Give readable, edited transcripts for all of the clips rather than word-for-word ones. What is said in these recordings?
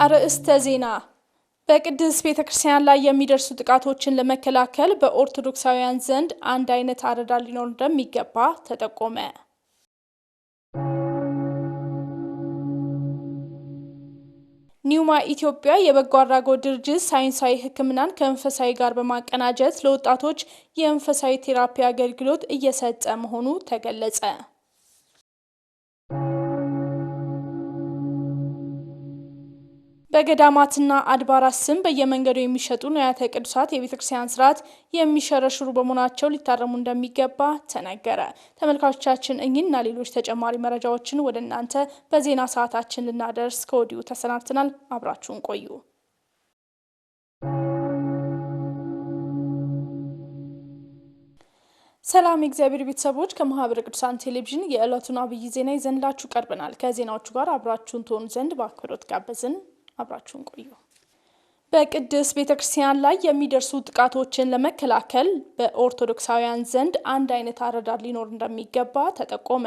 አርእስተ ዜና በቅድስት ቤተክርስቲያን ላይ የሚደርሱ ጥቃቶችን ለመከላከል በኦርቶዶክሳውያን ዘንድ አንድ አይነት አረዳድ ሊኖር እንደሚገባ ተጠቆመ። ኒውማ ኢትዮጵያ የበጎ አድራጎት ድርጅት ሳይንሳዊ ሕክምናን ከመንፈሳዊ ጋር በማቀናጀት ለወጣቶች የመንፈሳዊ ቴራፒ አገልግሎት እየሰጠ መሆኑ ተገለጸ። በገዳማትና አድባራት ስም በየመንገዱ የሚሸጡ ንዋያተ ቅዱሳት የቤተክርስቲያን ስርዓት የሚሸረሽሩ በመሆናቸው ሊታረሙ እንደሚገባ ተነገረ። ተመልካቾቻችን እኚህና ሌሎች ተጨማሪ መረጃዎችን ወደ እናንተ በዜና ሰዓታችን ልናደርስ ከወዲሁ ተሰናድተናል። አብራችሁን ቆዩ። ሰላም የእግዚአብሔር ቤተሰቦች፣ ከማህበረ ቅዱሳን ቴሌቪዥን የዕለቱን አብይ ዜና ይዘንላችሁ ቀርበናል። ከዜናዎቹ ጋር አብራችሁን ትሆኑ ዘንድ በአክብሮት ጋበዝን። አብራችሁን ቆዩ። በቅድስት ቤተክርስቲያን ላይ የሚደርሱ ጥቃቶችን ለመከላከል በኦርቶዶክሳውያን ዘንድ አንድ አይነት አረዳድ ሊኖር እንደሚገባ ተጠቆመ።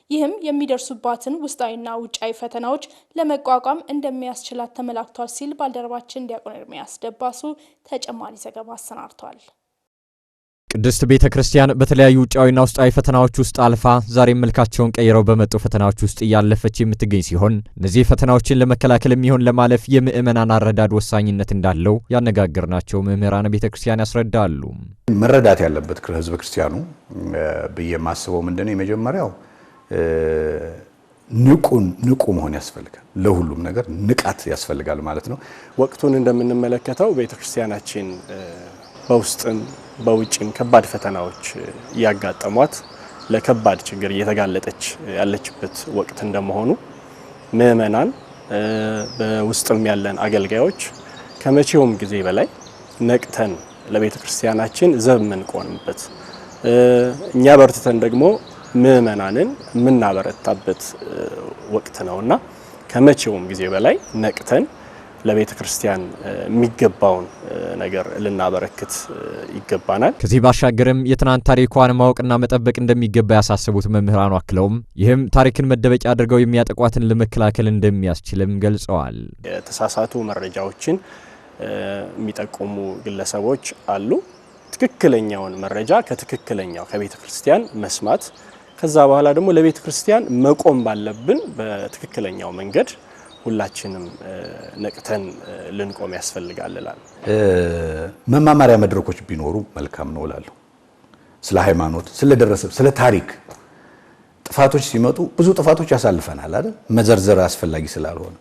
ይህም የሚደርሱባትን ውስጣዊና ውጫዊ ፈተናዎች ለመቋቋም እንደሚያስችላት ተመላክቷል ሲል ባልደረባችን ዲያቆን ኤርሚያስ ደባሱ ተጨማሪ ዘገባ አሰናድቷል። ቅድስት ቤተክርስቲያን በተለያዩ ውጫዊና ውስጣዊ ፈተናዎች ውስጥ አልፋ ዛሬም መልካቸውን ቀይረው በመጡ ፈተናዎች ውስጥ ያለፈች የምትገኝ ሲሆን እነዚህ ፈተናዎችን ለመከላከል የሚሆን ለማለፍ የምእመናን አረዳድ ወሳኝነት እንዳለው ያነጋገርናቸው መምህራን ቤተክርስቲያን ያስረዳሉ። መረዳት ያለበት ህዝበ ክርስቲያኑ በየማስበው ምንድነው የመጀመሪያው ንቁ መሆን ያስፈልጋል። ለሁሉም ነገር ንቃት ያስፈልጋል ማለት ነው። ወቅቱን እንደምንመለከተው ቤተክርስቲያናችን በውስጥም በውጭም ከባድ ፈተናዎች ያጋጠሟት ለከባድ ችግር እየተጋለጠች ያለችበት ወቅት እንደመሆኑ ምእመናን በውስጥም ያለን አገልጋዮች ከመቼውም ጊዜ በላይ ነቅተን ለቤተክርስቲያናችን ዘብ ምንቆምበት እኛ በርትተን ደግሞ ምእመናንን ምናበረታበት ወቅት ነውና ከመቼውም ጊዜ በላይ ነቅተን ለቤተክርስቲያን የሚገባውን ነገር ልናበረክት ይገባናል። ከዚህ ባሻገርም የትናንት ታሪኳን ማወቅና መጠበቅ እንደሚገባ ያሳሰቡት መምህራኑ አክለውም ይህም ታሪክን መደበቂያ አድርገው የሚያጠቋትን ለመከላከል እንደሚያስችልም ገልጸዋል። የተሳሳቱ መረጃዎችን የሚጠቁሙ ግለሰቦች አሉ። ትክክለኛውን መረጃ ከትክክለኛው ከቤተክርስቲያን መስማት ከዛ በኋላ ደግሞ ለቤተክርስቲያን መቆም ባለብን በትክክለኛው መንገድ ሁላችንም ነቅተን ልንቆም ያስፈልጋል። መማማሪያ መድረኮች ቢኖሩ መልካም ነው እላለሁ። ስለ ሃይማኖት፣ ስለ ታሪክ ጥፋቶች ሲመጡ ብዙ ጥፋቶች ያሳልፈናል አይደል? መዘርዘር አስፈላጊ ስላልሆነ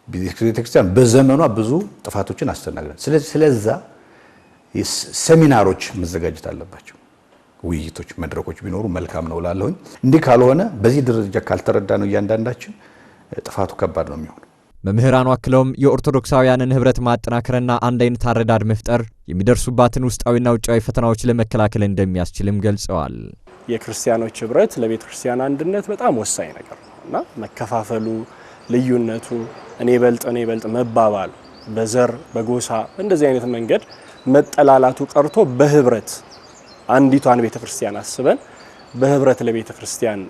ቤተክርስቲያን በዘመኗ ብዙ ጥፋቶችን አስተናግዳለች። ስለዛ ሴሚናሮች መዘጋጀት አለባቸው። ውይይቶች፣ መድረኮች ቢኖሩ መልካም ነው እላለሁ። እንዲህ ካልሆነ በዚህ ደረጃ ካልተረዳ ነው እያንዳንዳችን ጥፋቱ ከባድ ነው የሚሆነው። መምህራኑ አክለውም የኦርቶዶክሳውያንን ህብረት ማጠናከርና አንድ አይነት አረዳድ መፍጠር የሚደርሱባትን ውስጣዊና ውጫዊ ፈተናዎች ለመከላከል እንደሚያስችልም ገልጸዋል። የክርስቲያኖች ህብረት ለቤተክርስቲያን አንድነት በጣም ወሳኝ ነገር ነውና መከፋፈሉ፣ ልዩነቱ፣ እኔ በልጥ መባባሉ፣ በዘር በጎሳ እንደዚህ አይነት መንገድ መጠላላቱ ቀርቶ በህብረት አንዲቷን ቤተክርስቲያን አስበን በህብረት ለቤተክርስቲያን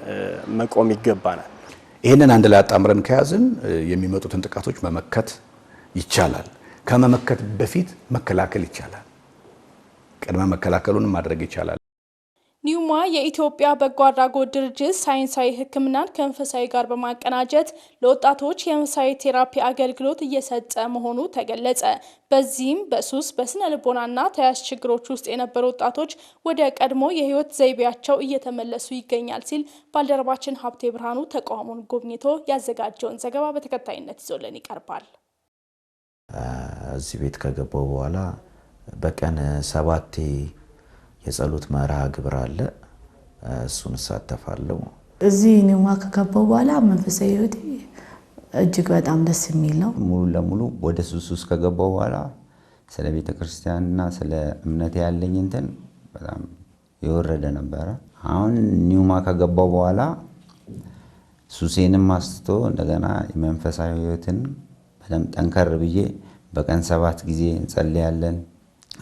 መቆም ይገባናል። ይሄንን አንድ ላይ አጣምረን ከያዝን የሚመጡትን ጥቃቶች መመከት ይቻላል። ከመመከት በፊት መከላከል ይቻላል። ቅድመ መከላከሉን ማድረግ ይቻላል። ኒውማ የኢትዮጵያ በጎ አድራጎት ድርጅት ሳይንሳዊ ሕክምናን ከመንፈሳዊ ጋር በማቀናጀት ለወጣቶች የመንፈሳዊ ቴራፒ አገልግሎት እየሰጠ መሆኑ ተገለጸ። በዚህም በሱስ በስነ ልቦናና ተያያዥ ችግሮች ውስጥ የነበሩ ወጣቶች ወደ ቀድሞ የህይወት ዘይቤያቸው እየተመለሱ ይገኛል ሲል ባልደረባችን ሀብቴ ብርሃኑ ተቋሙን ጎብኝቶ ያዘጋጀውን ዘገባ በተከታይነት ይዞልን ይቀርባል። እዚህ ቤት ከገባው በኋላ በቀን 7 የጸሎት መርሃ ግብር አለ። እሱን ሳተፋለሁ። እዚህ ኒውማ ከገባው በኋላ መንፈሳዊ ህይወቴ እጅግ በጣም ደስ የሚል ነው። ሙሉ ለሙሉ ወደ ሱስ ከገባው በኋላ ስለ ቤተክርስቲያንና ስለ እምነት ያለኝ እንትን በጣም የወረደ ነበር። አሁን ኒውማ ከገባው በኋላ ሱሴንም አስቶ እንደገና የመንፈሳዊ ህይወትን በደም ጠንከር ብዬ በቀን 7 ጊዜ እንጸልያለን።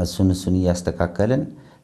እሱን እያስተካከለን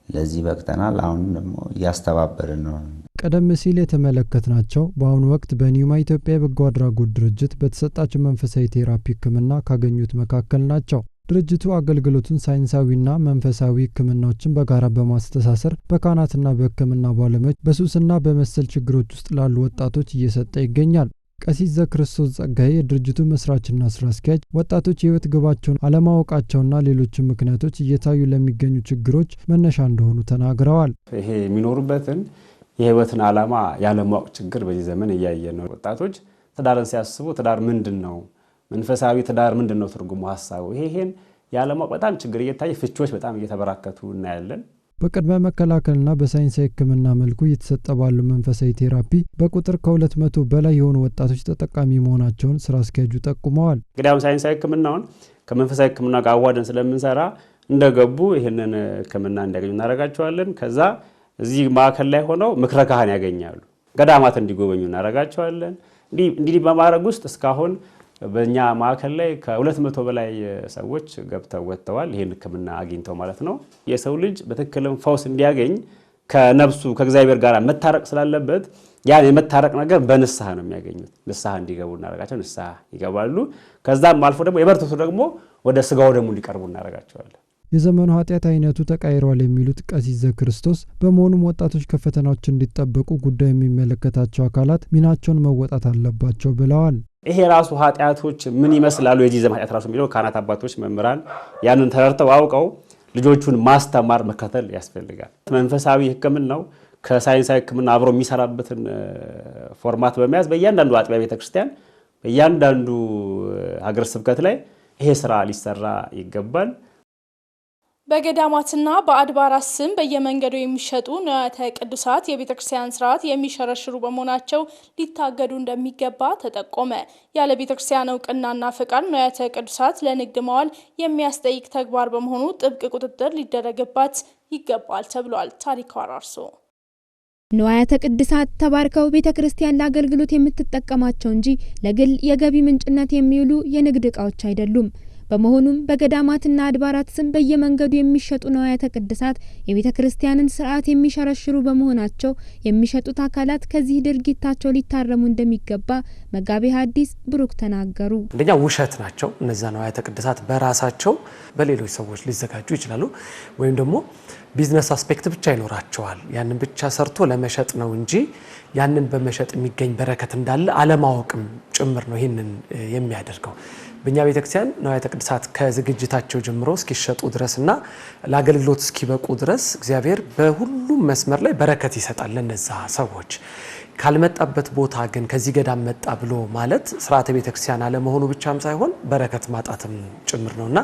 ለዚህ በቅተናል። አሁን ደግሞ ያስተባበርን ነው። ቀደም ሲል የተመለከትናቸው በአሁኑ ወቅት በኒውማ ኢትዮጵያ የበጎ አድራጎት ድርጅት በተሰጣቸው መንፈሳዊ ቴራፒ ሕክምና ካገኙት መካከል ናቸው። ድርጅቱ አገልግሎቱን ሳይንሳዊና መንፈሳዊ ሕክምናዎችን በጋራ በማስተሳሰር በካህናትና በሕክምና ባለሙያዎች በሱስና በመሰል ችግሮች ውስጥ ላሉ ወጣቶች እየሰጠ ይገኛል። ቀሲስ ዘክርስቶስ ጸጋዬ የድርጅቱ መስራችና ስራ አስኪያጅ ወጣቶች የህይወት ግባቸውን አለማወቃቸውና ሌሎችም ምክንያቶች እየታዩ ለሚገኙ ችግሮች መነሻ እንደሆኑ ተናግረዋል። ይሄ የሚኖሩበትን የህይወትን ዓላማ ያለማወቅ ችግር በዚህ ዘመን እያየን ነው። ወጣቶች ትዳርን ሲያስቡ ትዳር ምንድነው? መንፈሳዊ ትዳር ምንድነው? ትርጉሙ ሐሳቡ ይሄን ያለማወቅ በጣም ችግር እየታየ ፍቺዎች በጣም እየተበራከቱ እናያለን። በቅድመ መከላከልና በሳይንሳዊ ሕክምና መልኩ እየተሰጠ ባለው መንፈሳዊ ቴራፒ በቁጥር ከ200 በላይ የሆኑ ወጣቶች ተጠቃሚ መሆናቸውን ስራ አስኪያጁ ጠቁመዋል። እንግዲህ ሳይንሳዊ ሕክምናውን ከመንፈሳዊ ሕክምና ጋር አዋደን ስለምንሰራ እንደገቡ ይሄንን ሕክምና እንዲያገኙ እናደርጋቸዋለን። ከዛ እዚህ ማዕከል ላይ ሆነው ምክረ ካህን ያገኛሉ። ገዳማት እንዲጎበኙ እናደርጋቸዋለን። እንዲህ በማድረግ ውስጥ እስካሁን በእኛ ማዕከል ላይ ከ200 በላይ ሰዎች ገብተው ወጥተዋል። ይሄን ሕክምና አግኝተው ማለት ነው። የሰው ልጅ በትክክልም ፈውስ እንዲያገኝ ከነፍሱ ከእግዚአብሔር ጋር መታረቅ ስላለበት ያን የመታረቅ ነገር በንስሐ ነው የሚያገኙት። ንስሐ እንዲገቡ እናደርጋቸው፣ ንስሐ ይገባሉ። ከዛም አልፎ ደግሞ የበርቱት ደግሞ ወደ ስጋው ደግሞ እንዲቀርቡ እናደርጋቸዋለን። የዘመኑ ኃጢአት አይነቱ ተቀይሯል የሚሉት ቀሲስ ዘክርስቶስ በመሆኑም ወጣቶች ከፈተናዎች እንዲጠበቁ ጉዳይ የሚመለከታቸው አካላት ሚናቸውን መወጣት አለባቸው ብለዋል። ይሄ ራሱ ኃጢአቶች ምን ይመስላሉ የዚህ ዘመን ኃጢአት ራሱ የሚለው ካህናት አባቶች መምህራን ያንን ተረድተው አውቀው ልጆቹን ማስተማር መከተል ያስፈልጋል። መንፈሳዊ ሕክምናው ከሳይንሳዊ ሕክምና አብሮ የሚሰራበትን ፎርማት በመያዝ በእያንዳንዱ አጥቢያ ቤተክርስቲያን በእያንዳንዱ ሀገረ ስብከት ላይ ይሄ ስራ ሊሰራ ይገባል። በገዳማትና በአድባራት ስም በየመንገዱ የሚሸጡ ንዋያተ ቅዱሳት የቤተ ክርስቲያን ስርዓት የሚሸረሽሩ በመሆናቸው ሊታገዱ እንደሚገባ ተጠቆመ። ያለ ቤተ ክርስቲያን እውቅናና ፈቃድ ንዋያተ ቅዱሳት ለንግድ ማዋል የሚያስጠይቅ ተግባር በመሆኑ ጥብቅ ቁጥጥር ሊደረግባት ይገባል ተብሏል። ታሪክ አራርሶ ንዋያተ ቅዱሳት ተባርከው ቤተ ክርስቲያን ለአገልግሎት የምትጠቀማቸው እንጂ ለግል የገቢ ምንጭነት የሚውሉ የንግድ ዕቃዎች አይደሉም። በመሆኑም በገዳማትና አድባራት ስም በየመንገዱ የሚሸጡ ንዋያተ ቅዱሳት የቤተ ክርስቲያንን ስርዓት የሚሸረሽሩ በመሆናቸው የሚሸጡት አካላት ከዚህ ድርጊታቸው ሊታረሙ እንደሚገባ መጋቤ ሐዲስ ብሩክ ተናገሩ። አንደኛ ውሸት ናቸው። እነዛ ንዋያተ ቅዱሳት በራሳቸው በሌሎች ሰዎች ሊዘጋጁ ይችላሉ፣ ወይም ደግሞ ቢዝነስ አስፔክት ብቻ ይኖራቸዋል። ያንን ብቻ ሰርቶ ለመሸጥ ነው እንጂ ያንን በመሸጥ የሚገኝ በረከት እንዳለ አለማወቅም ጭምር ነው ይሄንን የሚያደርገው። በእኛ ቤተክርስቲያን ንዋያተ ቅዱሳት ከዝግጅታቸው ጀምሮ እስኪሸጡ ድረስና ለአገልግሎት እስኪበቁ ድረስ እግዚአብሔር በሁሉም መስመር ላይ በረከት ይሰጣል ለነዛ ሰዎች። ካልመጣበት ቦታ ግን ከዚህ ገዳም መጣ ብሎ ማለት ስርዓተ ቤተክርስቲያን አለመሆኑ ብቻም ሳይሆን በረከት ማጣትም ጭምር ነውና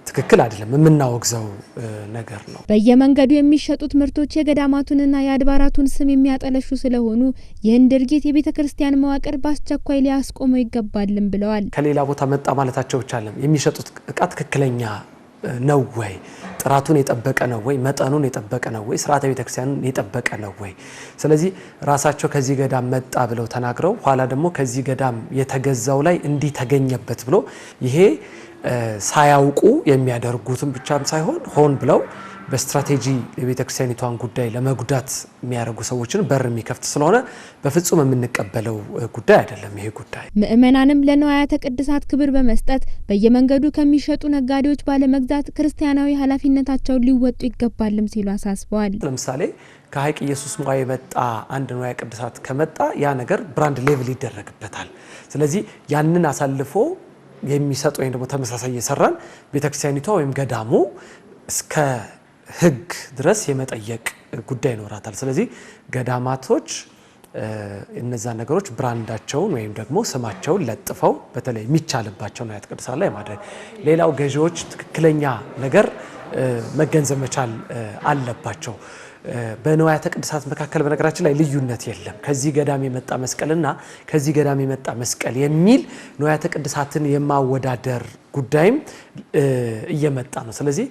ትክክል አይደለም፣ የምናወግዘው ነገር ነው። በየመንገዱ የሚሸጡት ምርቶች የገዳማቱንና የአድባራቱን ስም የሚያጠለሹ ስለሆኑ ይህን ድርጊት የቤተ ክርስቲያን መዋቅር በአስቸኳይ ሊያስቆመው ይገባልም ብለዋል። ከሌላ ቦታ መጣ ማለታቸው ብቻ አይደለም፣ የሚሸጡት ዕቃ ትክክለኛ ነው ወይ? ጥራቱን የጠበቀ ነው ወይ? መጠኑን የጠበቀ ነው ወይ? ስርዓተ ቤተክርስቲያንን የጠበቀ ነው ወይ? ስለዚህ ራሳቸው ከዚህ ገዳም መጣ ብለው ተናግረው ኋላ ደግሞ ከዚህ ገዳም የተገዛው ላይ እንዲህ ተገኘበት ብሎ ይሄ ሳያውቁ የሚያደርጉትም ብቻም ሳይሆን ሆን ብለው በስትራቴጂ የቤተክርስቲያኒቷን ጉዳይ ለመጉዳት የሚያደርጉ ሰዎችን በር የሚከፍት ስለሆነ በፍጹም የምንቀበለው ጉዳይ አይደለም ይሄ ጉዳይ። ምእመናንም ለንዋያተ ቅዱሳት ክብር በመስጠት በየመንገዱ ከሚሸጡ ነጋዴዎች ባለመግዛት ክርስቲያናዊ ኃላፊነታቸውን ሊወጡ ይገባልም ሲሉ አሳስበዋል። ለምሳሌ ከሐይቅ ኢየሱስ ሞዓ የመጣ አንድ ንዋየ ቅዱሳት ከመጣ ያ ነገር ብራንድ ሌቭል ይደረግበታል። ስለዚህ ያንን አሳልፎ የሚሰጥ ወይም ደግሞ ተመሳሳይ እየሰራን ቤተክርስቲያኒቷ ወይም ገዳሙ እስከ ሕግ ድረስ የመጠየቅ ጉዳይ ይኖራታል። ስለዚህ ገዳማቶች እነዛ ነገሮች ብራንዳቸውን ወይም ደግሞ ስማቸውን ለጥፈው በተለይ የሚቻልባቸው ንዋያተ ቅዱሳት ላይ ማድረግ፣ ሌላው ገዢዎች ትክክለኛ ነገር መገንዘብ መቻል አለባቸው። በንዋያተ ቅዱሳት መካከል በነገራችን ላይ ልዩነት የለም። ከዚህ ገዳም የመጣ መስቀልና ከዚህ ገዳም የመጣ መስቀል የሚል ንዋያተ ቅዱሳትን የማወዳደር ጉዳይም እየመጣ ነው። ስለዚህ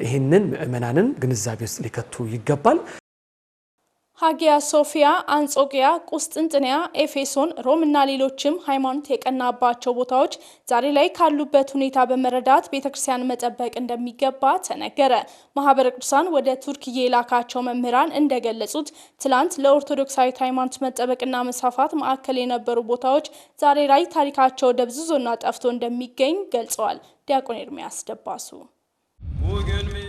ይህንን ምእመናንን ግንዛቤ ውስጥ ሊከቱ ይገባል። ሀጊያ ሶፊያ፣ አንጾኪያ፣ ቁስጥንጥንያ፣ ኤፌሶን፣ ሮምና ሌሎችም ሃይማኖት የቀናባቸው ቦታዎች ዛሬ ላይ ካሉበት ሁኔታ በመረዳት ቤተክርስቲያን መጠበቅ እንደሚገባ ተነገረ። ማህበረ ቅዱሳን ወደ ቱርክ የላካቸው መምህራን እንደገለጹት ትላንት ለኦርቶዶክሳዊት ሃይማኖት መጠበቅና መስፋፋት ማዕከል የነበሩ ቦታዎች ዛሬ ላይ ታሪካቸው ደብዝዞና ጠፍቶ እንደሚገኝ ገልጸዋል። ዲያቆን ኤርሚያስ ደባሱ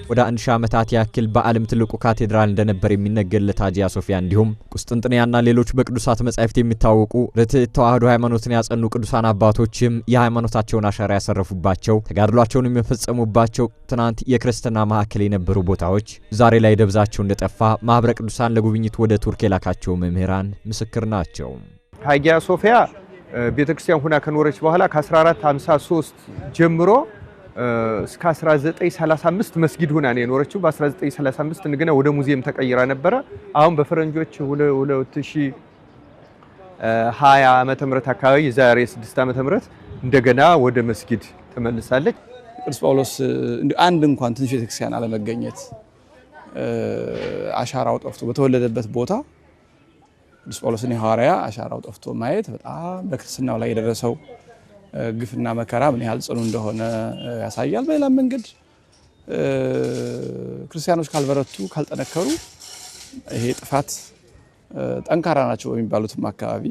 ወደ 1000 ዓመታት ያክል በዓለም ትልቁ ካቴድራል እንደነበር የሚነገርለት ሀጊያ ሶፊያ እንዲሁም ቁስጥንጥንያና ሌሎች በቅዱሳት መጻሕፍት የሚታወቁ ርትዕት ተዋሕዶ ሃይማኖትን ያጸኑ ቅዱሳን አባቶችም የሃይማኖታቸውን አሻራ ያሰረፉባቸው ተጋድሏቸውን የሚፈጸሙባቸው ትናንት የክርስትና ማዕከል የነበሩ ቦታዎች ዛሬ ላይ ደብዛቸው እንደጠፋ ማህበረ ቅዱሳን ለጉብኝት ወደ ቱርክ የላካቸው መምህራን ምስክር ናቸው። ሀጊያ ሶፊያ ቤተክርስቲያን ሆና ከኖረች በኋላ ከ1453 ጀምሮ እስከ 1935 መስጊድ ሆና ነው የኖረችው። በ1935 እንደገና ወደ ሙዚየም ተቀይራ ነበረ። አሁን በፈረንጆች 2020 ዓመተ ምህረት አካባቢ የዛሬ 6 ዓመተ ምህረት እንደገና ወደ መስጊድ ተመልሳለች። ቅዱስ ጳውሎስ አንድ እንኳን ትንሽ ቤተክርስቲያን አለመገኘት አሻራው ጠፍቶ በተወለደበት ቦታ ቅዱስ ጳውሎስን ሐዋርያ አሻራው ጠፍቶ ማየት በጣም በክርስትናው ላይ የደረሰው ግፍና መከራ ምን ያህል ጽኑ እንደሆነ ያሳያል። በሌላ መንገድ ክርስቲያኖች ካልበረቱ ካልጠነከሩ ይሄ ጥፋት ጠንካራ ናቸው በሚባሉትም አካባቢ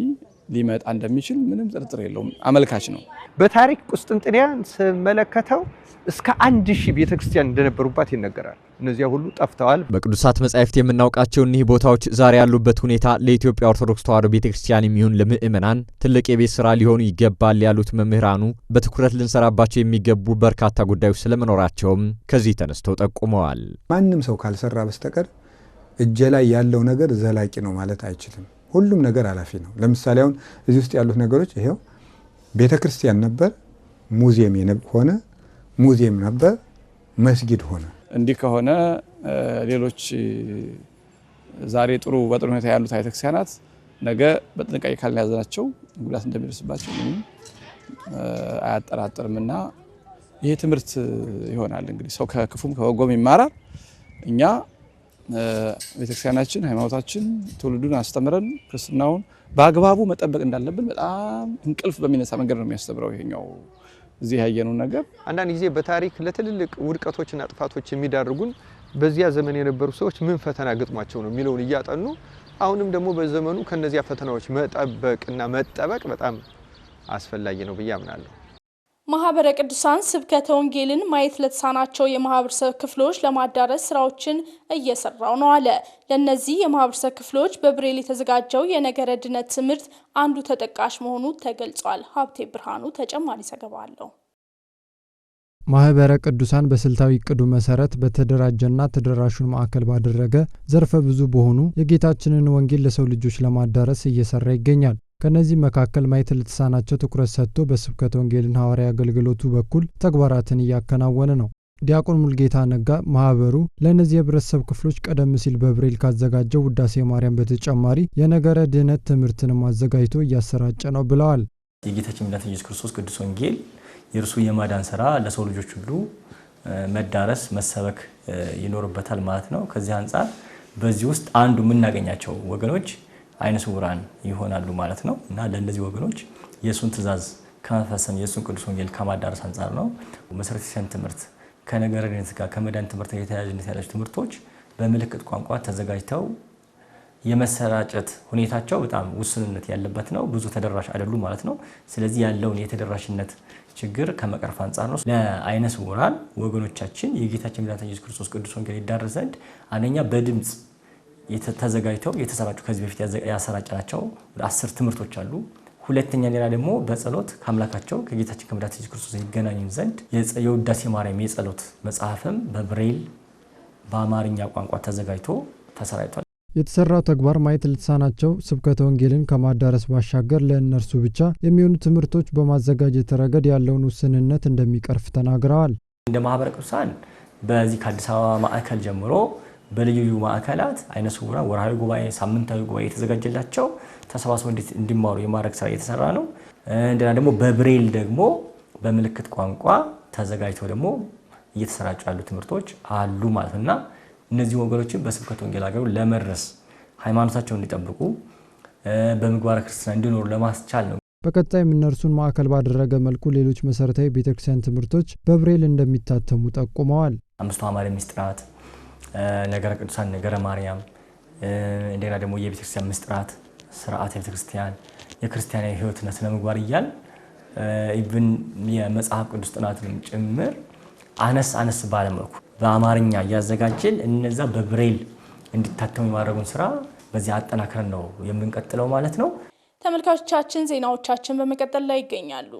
ሊመጣ እንደሚችል ምንም ጥርጥር የለውም፣ አመልካች ነው። በታሪክ ቁስጥንጥንያን ስመለከተው እስከ 1000 ቤተክርስቲያን እንደነበሩባት ይነገራል። እነዚያ ሁሉ ጠፍተዋል። በቅዱሳት መጻሕፍት የምናውቃቸው እኒህ ቦታዎች ዛሬ ያሉበት ሁኔታ ለኢትዮጵያ ኦርቶዶክስ ተዋሕዶ ቤተክርስቲያን የሚሆን ለምእመናን ትልቅ የቤት ስራ ሊሆኑ ይገባል ያሉት መምህራኑ በትኩረት ልንሰራባቸው የሚገቡ በርካታ ጉዳዮች ስለመኖራቸውም ከዚህ ተነስተው ጠቁመዋል። ማንም ሰው ካልሰራ በስተቀር እጄ ላይ ያለው ነገር ዘላቂ ነው ማለት አይችልም። ሁሉም ነገር አላፊ ነው። ለምሳሌ አሁን እዚህ ውስጥ ያሉት ነገሮች ይሄው ቤተክርስቲያን ነበር፣ ሙዚየም ሆነ፣ ሙዚየም ነበር፣ መስጊድ ሆነ። እንዲህ ከሆነ ሌሎች ዛሬ ጥሩ በጥሩ ሁኔታ ያሉት ቤተክርስቲያናት ነገ በጥንቃቄ ካልያዝናቸው ጉዳት እንደሚደርስባቸው አያጠራጥርምና ይሄ ትምህርት ይሆናል። እንግዲህ ሰው ከክፉም ከበጎም ይማራል። እኛ ቤተክርስቲያናችን ሃይማኖታችን ትውልዱን አስተምረን ክርስትናውን በአግባቡ መጠበቅ እንዳለብን በጣም እንቅልፍ በሚነሳ መንገድ ነው የሚያስተምረው ይሄኛው እዚህ ያየነው ነገር። አንዳንድ ጊዜ በታሪክ ለትልልቅ ውድቀቶችና ጥፋቶች የሚዳርጉን በዚያ ዘመን የነበሩ ሰዎች ምን ፈተና ገጥሟቸው ነው የሚለውን እያጠኑ አሁንም ደግሞ በዘመኑ ከነዚያ ፈተናዎች መጠበቅና መጠበቅ በጣም አስፈላጊ ነው ብዬ አምናለሁ። ማህበረ ቅዱሳን ስብከተ ወንጌልን ማየት ለተሳናቸው የማህበረሰብ ክፍሎች ለማዳረስ ስራዎችን እየሰራው ነው አለ። ለነዚህ የማህበረሰብ ክፍሎች በብሬል የተዘጋጀው የነገረ ድነት ትምህርት አንዱ ተጠቃሽ መሆኑ ተገልጿል። ሀብቴ ብርሃኑ ተጨማሪ ዘገባ አለው። ማህበረ ቅዱሳን በስልታዊ እቅዱ መሰረት በተደራጀና ተደራሹን ማዕከል ባደረገ ዘርፈ ብዙ በሆኑ የጌታችንን ወንጌል ለሰው ልጆች ለማዳረስ እየሰራ ይገኛል። ከነዚህ መካከል ማየት ለተሳናቸው ትኩረት ሰጥቶ በስብከተ ወንጌልን ሐዋርያዊ አገልግሎቱ በኩል ተግባራትን እያከናወነ ነው። ዲያቆን ሙልጌታ ነጋ ማህበሩ ለነዚህ የህብረተሰብ ክፍሎች ቀደም ሲል በብሬል ካዘጋጀው ውዳሴ ማርያም በተጨማሪ የነገረ ድህነት ትምህርትንም አዘጋጅቶ እያሰራጨ ነው ብለዋል። የጌታችን መድኃኒታችን ኢየሱስ ክርስቶስ ቅዱስ ወንጌል የእርሱ የማዳን ስራ ለሰው ልጆች ሁሉ መዳረስ መሰበክ ይኖርበታል ማለት ነው። ከዚህ አንጻር በዚህ ውስጥ አንዱ የምናገኛቸው ወገኖች አይነ ስውራን ይሆናሉ ማለት ነው እና ለእነዚህ ወገኖች የሱን ትእዛዝ ከመፈጸም የሱን ቅዱስ ወንጌል ከማዳረስ አንጻር ነው። መሰረተ ክርስቲያን ትምህርት ከነገረ ድነት ጋር ከመዳን ትምህርት ጋር የተያያዥነት ያላቸው ትምህርቶች በምልክት ቋንቋ ተዘጋጅተው የመሰራጨት ሁኔታቸው በጣም ውስንነት ያለበት ነው። ብዙ ተደራሽ አይደሉም ማለት ነው። ስለዚህ ያለውን የተደራሽነት ችግር ከመቅረፍ አንጻር ነው ለአይነ ስውራን ወገኖቻችን የጌታችን መድኃኒታችን ኢየሱስ ክርስቶስ ቅዱስ ወንጌል ይዳረስ ዘንድ አንደኛ በድምጽ ተዘጋጅተው የተሰራጩ ከዚህ በፊት ያሰራጨናቸው 10 ትምህርቶች አሉ። ሁለተኛ ሌላ ደግሞ በጸሎት ከአምላካቸው ከጌታችን ከመድኃኒታችን ኢየሱስ ክርስቶስ ይገናኙ ዘንድ የውዳሴ ማርያም የጸሎት መጽሐፍም በብሬል በአማርኛ ቋንቋ ተዘጋጅቶ ተሰራጭቷል። የተሰራው ተግባር ማየት ለተሳናቸው ስብከተ ወንጌልን ከማዳረስ ባሻገር ለእነርሱ ብቻ የሚሆኑ ትምህርቶች በማዘጋጀት ረገድ ያለውን ውስንነት እንደሚቀርፍ ተናግረዋል። እንደ ማህበረ ቅዱሳን በዚህ ከአዲስ አበባ ማዕከል ጀምሮ በልዩ ልዩ ማዕከላት አይነ ስውራን ወርሃዊ ጉባኤ፣ ሳምንታዊ ጉባኤ የተዘጋጀላቸው ተሰባስበው እንዲማሩ የማድረግ ስራ እየተሰራ ነው። እንደና ደግሞ በብሬል ደግሞ በምልክት ቋንቋ ተዘጋጅተው ደግሞ እየተሰራጩ ያሉ ትምህርቶች አሉ ማለት ነውና እነዚህ ወገኖችን በስብከተ ወንጌል አገሩ ለመድረስ ሃይማኖታቸውን እንዲጠብቁ በምግባረ ክርስትና እንዲኖሩ ለማስቻል ነው። በቀጣይም እነርሱን ማዕከል ባደረገ መልኩ ሌሎች መሰረታዊ ቤተክርስቲያን ትምህርቶች በብሬል እንደሚታተሙ ጠቁመዋል። አምስቱ አዕማደ ምስጢራት፣ ነገረ ቅዱሳን፣ ነገረ ማርያም፣ እንደገና ደግሞ የቤተክርስቲያን ምስጢራት፣ ስርዓተ ቤተክርስቲያን፣ የክርስቲያናዊ ሕይወትና ስነ ምግባር እያል ኢቭን የመጽሐፍ ቅዱስ ጥናትንም ጭምር አነስ ባለመልኩ በአማርኛ እያዘጋጀን እነዛ በብሬል እንዲታተሙ የማድረጉን ስራ በዚህ አጠናክረን ነው የምንቀጥለው ማለት ነው። ተመልካቾቻችን ዜናዎቻችን በመቀጠል ላይ ይገኛሉ።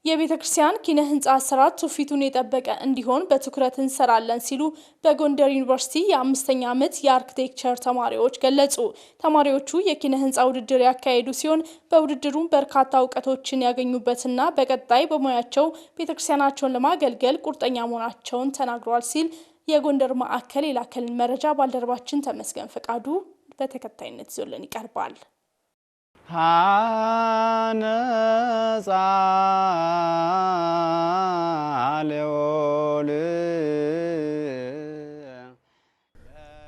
የቤተ ክርስቲያን ኪነ ህንጻ አሰራር ትውፊቱን የጠበቀ እንዲሆን በትኩረት እንሰራለን ሲሉ በጎንደር ዩኒቨርሲቲ የ5ኛ ዓመት የአርኪቴክቸር ተማሪዎች ገለጹ። ተማሪዎቹ የኪነ ህንጻ ውድድር ያካሄዱ ሲሆን በውድድሩም በርካታ እውቀቶችን ያገኙበትና በቀጣይ በሙያቸው ቤተክርስቲያናቸውን ለማገልገል ቁርጠኛ መሆናቸውን ተናግረዋል ሲል የጎንደር ማዕከል የላከልን መረጃ ባልደረባችን ተመስገን ፈቃዱ በተከታይነት ይዞልን ይቀርባል።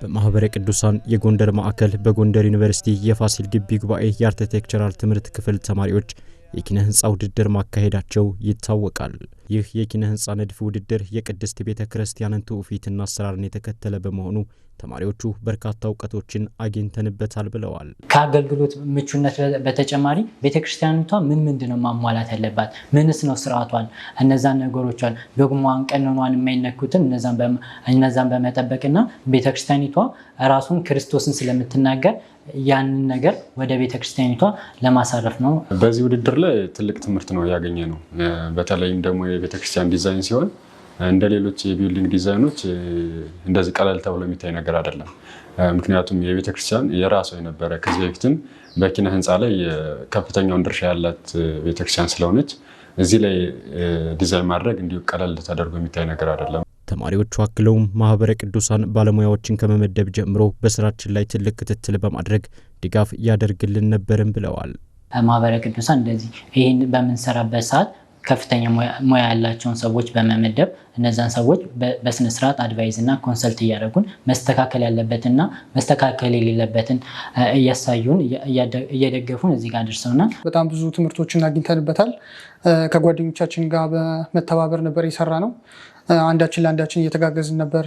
በማህበረ ቅዱሳን የጎንደር ማዕከል በጎንደር ዩኒቨርሲቲ የፋሲል ግቢ ጉባኤ የአርኪቴክቸራል ትምህርት ክፍል ተማሪዎች የኪነ ህንጻ ውድድር ማካሄዳቸው ይታወቃል። ይህ የኪነ ህንጻ ንድፍ ውድድር የቅድስት ቤተ ክርስቲያንን ትውፊትና አሰራርን የተከተለ በመሆኑ ተማሪዎቹ በርካታ እውቀቶችን አግኝተንበታል ብለዋል። ከአገልግሎት ምቹነት በተጨማሪ ቤተክርስቲያኒቷ ምንድነው ማሟላት ያለባት፣ ምንስ ነው ስርዓቷን፣ እነዛን ነገሮቿን ዶግማዋን፣ ቀኖኗን የማይነኩትን እነዛን በመጠበቅና ቤተክርስቲያኒቷ ራሱን ክርስቶስን ስለምትናገር ያንን ነገር ወደ ቤተክርስቲያኒቷ ለማሳረፍ ነው። በዚህ ውድድር ላይ ትልቅ ትምህርት ነው ያገኘ ነው። በተለይም ደግሞ የቤተክርስቲያን ዲዛይን ሲሆን እንደ ሌሎች የቢልዲንግ ዲዛይኖች እንደዚህ ቀለል ተብሎ የሚታይ ነገር አይደለም። ምክንያቱም የቤተክርስቲያን የራሷ የነበረ ከዚህ በፊትም በኪነ ህንጻ ላይ ከፍተኛውን ድርሻ ያላት ቤተክርስቲያን ስለሆነች እዚህ ላይ ዲዛይን ማድረግ እንዲሁ ቀለል ተደርጎ የሚታይ ነገር አይደለም። ተማሪዎቹ አክለውም ማህበረ ቅዱሳን ባለሙያዎችን ከመመደብ ጀምሮ በስራችን ላይ ትልቅ ክትትል በማድረግ ድጋፍ ያደርግልን ነበርም ብለዋል። ማህበረ ቅዱሳን እንደዚህ ይህን በምንሰራበት ሰዓት ከፍተኛ ሙያ ያላቸውን ሰዎች በመመደብ እነዛን ሰዎች በስነ ስርዓት አድቫይዝ እና ኮንሰልት እያደረጉን መስተካከል ያለበትና መስተካከል የሌለበትን እያሳዩን እየደገፉን እዚህ ጋር ደርሰውናል። በጣም ብዙ ትምህርቶችን አግኝተንበታል። ከጓደኞቻችን ጋር በመተባበር ነበር የሰራ ነው። አንዳችን ለአንዳችን እየተጋገዝን ነበር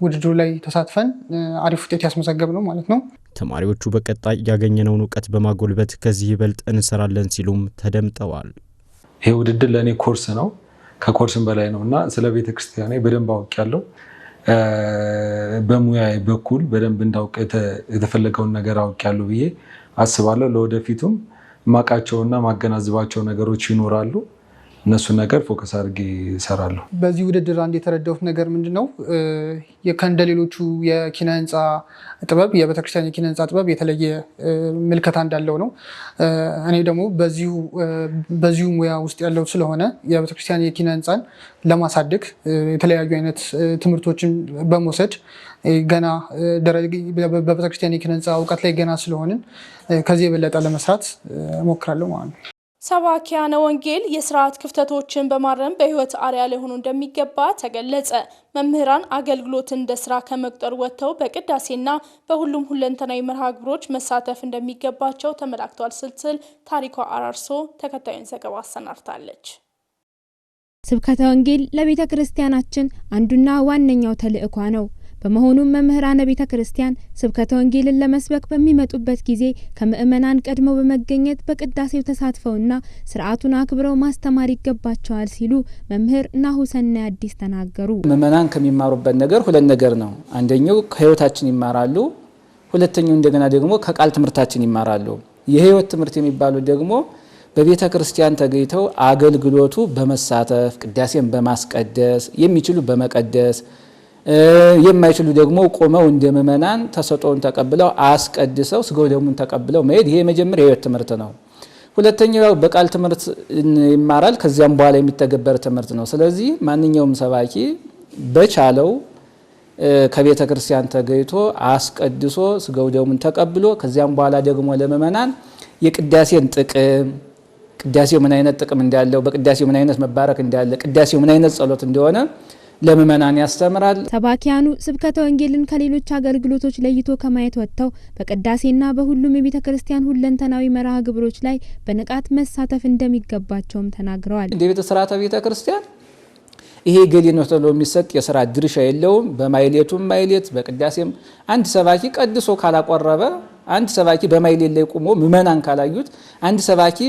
ውድድሩ ላይ ተሳትፈን አሪፍ ውጤት ያስመዘገብ ነው ማለት ነው። ተማሪዎቹ በቀጣይ ያገኘነውን እውቀት በማጎልበት ከዚህ ይበልጥ እንሰራለን ሲሉም ተደምጠዋል። ይሄ ውድድር ለእኔ ኮርስ ነው፣ ከኮርስም በላይ ነው እና ስለ ቤተክርስቲያኔ በደንብ አውቄያለሁ። በሙያዬ በኩል በደንብ እንዳውቅ የተፈለገውን ነገር አውቄያለሁ ብዬ አስባለሁ። ለወደፊቱም ማቃቸውና ማገናዝባቸው ነገሮች ይኖራሉ። እነሱ ነገር ፎከስ አድርጌ እሰራለሁ። በዚህ ውድድር አንድ የተረዳሁት ነገር ምንድነው ከእንደ ሌሎቹ የኪነ ህንጻ ጥበብ የቤተክርስቲያን የኪነ ህንጻ ጥበብ የተለየ ምልከታ እንዳለው ነው። እኔ ደግሞ በዚሁ ሙያ ውስጥ ያለው ስለሆነ የቤተክርስቲያን የኪነ ህንጻን ለማሳደግ የተለያዩ አይነት ትምህርቶችን በመውሰድ ገና በቤተክርስቲያን የኪነ ህንጻ እውቀት ላይ ገና ስለሆንን ከዚህ የበለጠ ለመስራት እሞክራለሁ ማለት ነው። ሰባኪያነ ወንጌል የስርዓት ክፍተቶችን በማረም በህይወት አርአያ ሊሆኑ እንደሚገባ ተገለጸ። መምህራን አገልግሎት እንደ ስራ ከመቁጠር ወጥተው በቅዳሴና በሁሉም ሁለንተናዊ መርሃ ግብሮች መሳተፍ እንደሚገባቸው ተመላክቷል ስትል ታሪኳ አራርሶ ተከታዩን ዘገባ አሰናድታለች። ስብከተ ወንጌል ለቤተ ክርስቲያናችን አንዱና ዋነኛው ተልእኮ ነው። በመሆኑም መምህራነ ቤተ ክርስቲያን ስብከተ ወንጌልን ለመስበክ በሚመጡበት ጊዜ ከምእመናን ቀድመው በመገኘት በቅዳሴው ተሳትፈውና ስርዓቱን አክብረው ማስተማር ይገባቸዋል ሲሉ መምህር ናሁሰናይ አዲስ ተናገሩ። ምእመናን ከሚማሩበት ነገር ሁለት ነገር ነው። አንደኛው ከህይወታችን ይማራሉ፣ ሁለተኛው እንደገና ደግሞ ከቃል ትምህርታችን ይማራሉ። የህይወት ትምህርት የሚባሉ ደግሞ በቤተ ክርስቲያን ተገኝተው አገልግሎቱ በመሳተፍ ቅዳሴን በማስቀደስ የሚችሉ በመቀደስ የማይችሉ ደግሞ ቆመው እንደምእመናን ተሰጥኦን ተቀብለው አስቀድሰው ስጋው ደሙን ተቀብለው መሄድ። ይሄ የመጀመሪያ የህይወት ትምህርት ነው። ሁለተኛው በቃል ትምህርት ይማራል። ከዚያም በኋላ የሚተገበር ትምህርት ነው። ስለዚህ ማንኛውም ሰባኪ በቻለው ከቤተ ክርስቲያን ተገኝቶ አስቀድሶ ስጋው ደሙን ተቀብሎ ከዚያም በኋላ ደግሞ ለምእመናን የቅዳሴን ጥቅም፣ ቅዳሴው ምን አይነት ጥቅም እንዳለው፣ በቅዳሴው ምን አይነት መባረክ እንዳለ፣ ቅዳሴው ምን አይነት ጸሎት እንደሆነ ለምእመናን ያስተምራል። ሰባኪያኑ ስብከተ ወንጌልን ከሌሎች አገልግሎቶች ለይቶ ከማየት ወጥተው በቅዳሴና በሁሉም የቤተ ክርስቲያን ሁለንተናዊ መርሃ ግብሮች ላይ በንቃት መሳተፍ እንደሚገባቸውም ተናግረዋል። እንደ ቤተ ስርዓተ ቤተ ክርስቲያን ይሄ ገሌ ነው ተብሎ የሚሰጥ የሥራ ድርሻ የለውም። በማይሌቱም ማይሌት በቅዳሴም አንድ ሰባኪ ቀድሶ ካላቆረበ፣ አንድ ሰባኪ በማይሌት ላይ ቆሞ ምእመናን ካላዩት፣ አንድ ሰባኪ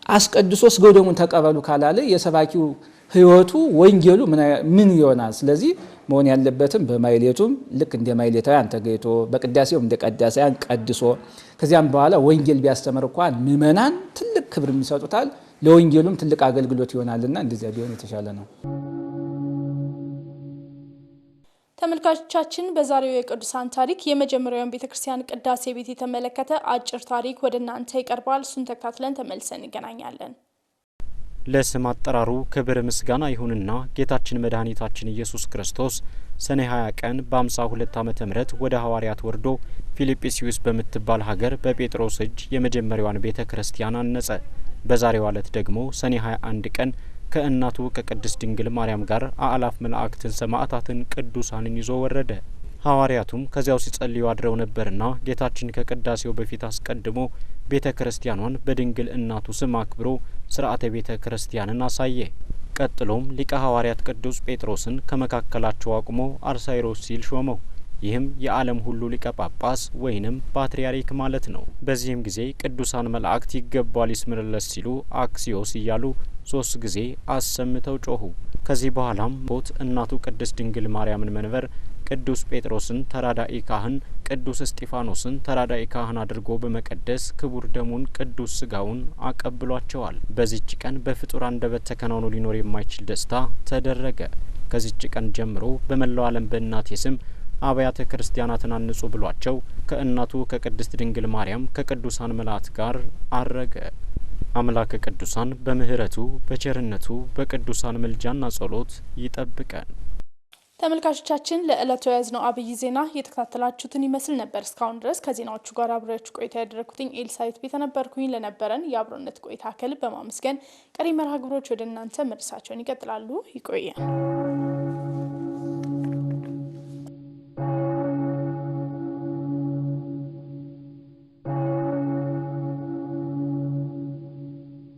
አስቀድሶ ስጋው ደሙን ተቀበሉ ካላለ የሰባኪው ህይወቱ ወንጌሉ ምን ይሆናል? ስለዚህ መሆን ያለበትም በማይሌቱም ልክ እንደ ማይሌታውያን ተገይቶ በቅዳሴውም እንደ ቀዳሳያን ቀድሶ ከዚያም በኋላ ወንጌል ቢያስተምር እንኳን ምእመናን ትልቅ ክብር የሚሰጡታል፣ ለወንጌሉም ትልቅ አገልግሎት ይሆናልና እንደዚያ ቢሆን የተሻለ ነው። ተመልካቾቻችን በዛሬው የቅዱሳን ታሪክ የመጀመሪያውን ቤተክርስቲያን ቅዳሴ ቤት የተመለከተ አጭር ታሪክ ወደ እናንተ ይቀርባል። እሱን ተከታትለን ተመልሰን እንገናኛለን። ለስም አጠራሩ ክብር ምስጋና ይሁንና ጌታችን መድኃኒታችን ኢየሱስ ክርስቶስ ሰኔ 20 ቀን በ52 ዓመተ ምህረት ወደ ሐዋርያት ወርዶ ፊልጵስዩስ በምትባል ሀገር በጴጥሮስ እጅ የመጀመሪያዋን ቤተክርስቲያን አነጸ። በዛሬው ዕለት ደግሞ ሰኔ 21 ቀን ከእናቱ ከቅድስት ድንግል ማርያም ጋር አእላፍ መላእክትን ሰማዕታትን ቅዱሳንን ይዞ ወረደ። ሐዋርያቱም ከዚያው ሲጸልዩ አድረው ነበርና ጌታችን ከቅዳሴው በፊት አስቀድሞ ቤተ ክርስቲያኗን በድንግል እናቱ ስም አክብሮ ሥርዓተ ቤተ ክርስቲያንን አሳየ። ቀጥሎም ሊቀ ሐዋርያት ቅዱስ ጴጥሮስን ከመካከላቸው አቁሞ አርሳይሮስ ሲል ሾመው። ይህም የዓለም ሁሉ ሊቀ ጳጳስ ወይንም ፓትርያርክ ማለት ነው። በዚህም ጊዜ ቅዱሳን መላእክት ይገባል ይስምርለት ሲሉ አክሲዮስ እያሉ 3 ጊዜ አሰምተው ጮሁ። ከዚህ በኋላም ቦት እናቱ ቅድስት ድንግል ማርያምን መንበር ቅዱስ ጴጥሮስን ተራዳኢ ካህን፣ ቅዱስ እስጢፋኖስን ተራዳኢ ካህን አድርጎ በመቀደስ ክቡር ደሙን ቅዱስ ስጋውን አቀብሏቸዋል። በዚህች ቀን በፍጡር አንደበት ተከናውኖ ሊኖር የማይችል ደስታ ተደረገ። ከዚህች ቀን ጀምሮ በመላው ዓለም በእናቴ ስም አብያተ ክርስቲያናትን አንጹ ብሏቸው ከእናቱ ከቅድስት ድንግል ማርያም ከቅዱሳን መላእክት ጋር አረገ። አምላከ ቅዱሳን በምህረቱ በቸርነቱ በቅዱሳን ምልጃና ጸሎት ይጠብቀን። ተመልካቾቻችን ለዕለቱ ያዝነው አብይ ዜና የተከታተላችሁትን ይመስል ነበር። እስካሁን ድረስ ከዜናዎቹ ጋር አብሬያችሁ ቆይታ ያደረኩትኝ ኤልሳይት ቤተ ነበርኩኝ። ለነበረን የአብሮነት ቆይታ ከልብ በማመስገን ቀሪ መርሃ ግብሮች ወደ እናንተ መድረሳቸውን ይቀጥላሉ። ይቆያል።